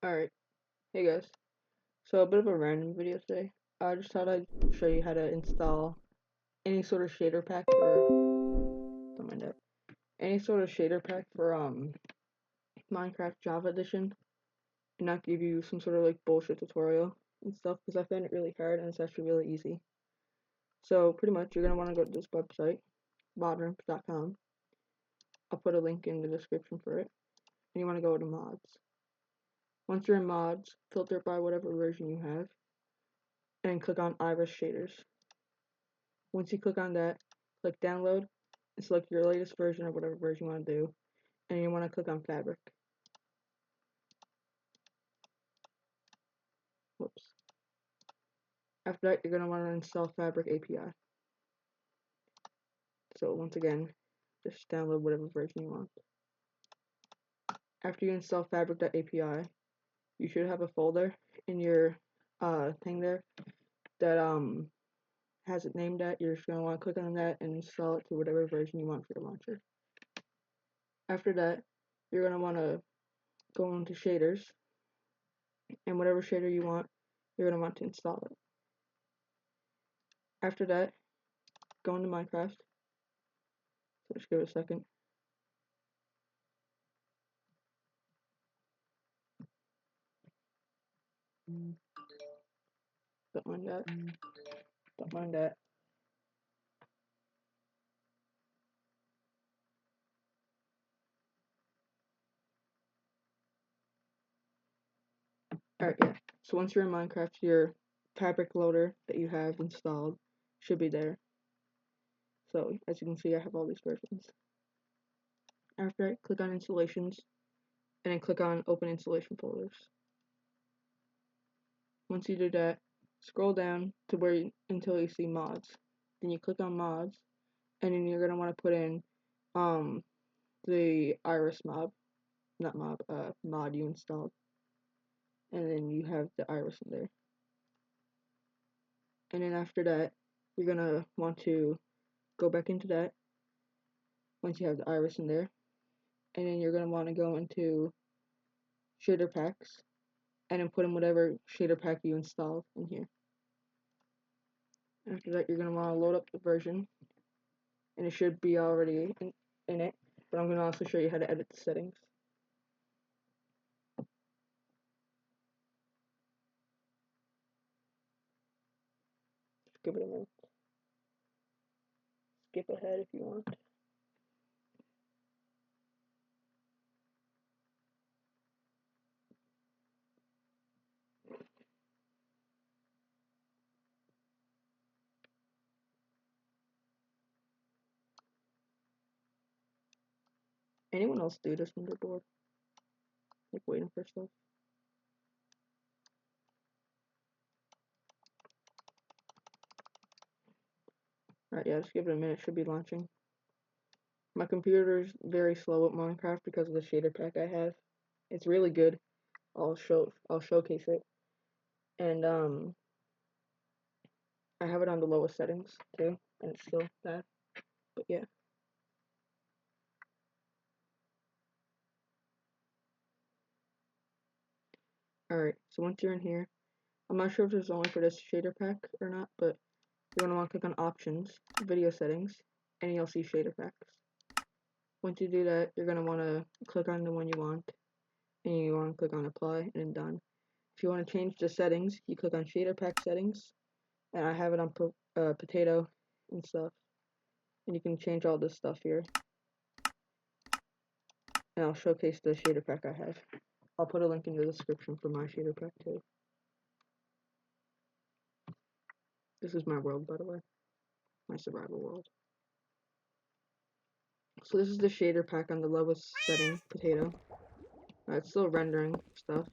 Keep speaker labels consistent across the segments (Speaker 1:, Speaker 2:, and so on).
Speaker 1: Alright, hey guys. So a bit of a random video today. I just thought I'd show you how to install any sort of shader pack for don't mind that. Any sort of shader pack for Minecraft Java Edition and not give you some sort of like bullshit tutorial and stuff because I found it really hard and it's actually really easy. So pretty much you're gonna want to go to this website, modrimp.com. I'll put a link in the description for it. And you want to go to mods. Once you're in mods, filter by whatever version you have and click on Iris shaders. Once you click on that, click download and select your latest version or whatever version you want to do, and you want to click on fabric. Whoops. After that, you're going to want to install Fabric API. So once again, just download whatever version you want. After you install fabric.api, you should have a folder in your thing there that has it named at. You're just going to want to click on that and install it to whatever version you want for your launcher. After that, you're going to want to go into shaders, and whatever shader you want, you're going to want to install it. After that, go into Minecraft. So just give it a second. Don't mind that. Don't mind that. Alright, yeah. So once you're in Minecraft, your fabric loader that you have installed should be there. So as you can see, I have all these versions. After that, click on installations and then click on open installation folders. Once you do that, scroll down to where until you see mods. Then you click on mods, and then you're gonna want to put in the Iris mod you installed, and then you have the Iris in there. And then after that, you're gonna want to go back into that once you have the Iris in there, and then you're gonna want to go into shader packs and then put in whatever shader pack you installed in here. After that, you're gonna want to load up the version, and it should be already in it, but I'm gonna also show you how to edit the settings. Just give it a minute. Skip ahead if you want. Anyone else do this when they're bored? Like waiting for stuff? Alright, yeah, just give it a minute, it should be launching. My computer's very slow at Minecraft because of the shader pack I have. It's really good. I'll showcase it. And I have it on the lowest settings too, and it's still bad. But yeah. Alright, so once you're in here, I'm not sure if this is only for this shader pack or not, but you're gonna want to click on options, video settings, and you'll see shader packs. Once you do that, you're gonna want to click on the one you want, and you want to click on apply, and then done. If you want to change the settings, you click on shader pack settings, and I have it on potato and stuff, and you can change all this stuff here. And I'll showcase the shader pack I have. I'll put a link in the description for my shader pack too. This is my world, by the way. My survival world. So this is the shader pack on the lowest setting, potato. It's still rendering stuff.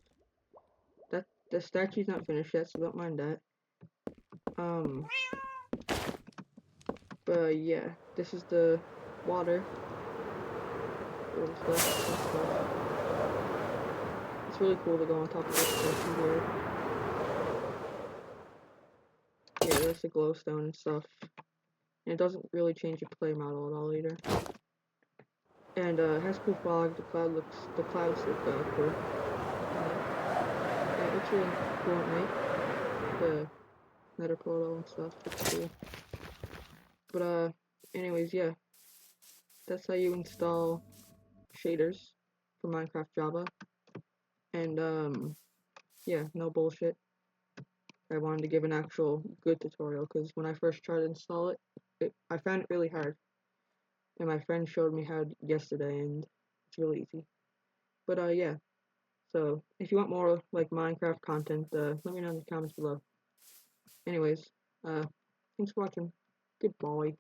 Speaker 1: The statue's not finished yet, so don't mind that. But yeah, this is the water. Stuff. It's really cool to go on top of this stuff here. Yeah, there's the glowstone and stuff. And it doesn't really change your play model at all either. And it has cool fog. The clouds look cool. actually fluently. The Nether portal and stuff. It's cool. But anyways, yeah, that's how you install shaders for Minecraft Java. And yeah, no bullshit. I wanted to give an actual good tutorial because when I first tried to install it, I found it really hard. And my friend showed me how yesterday, and it's really easy. But yeah, so if you want more like Minecraft content, let me know in the comments below. Anyways, thanks for watching. Goodbye.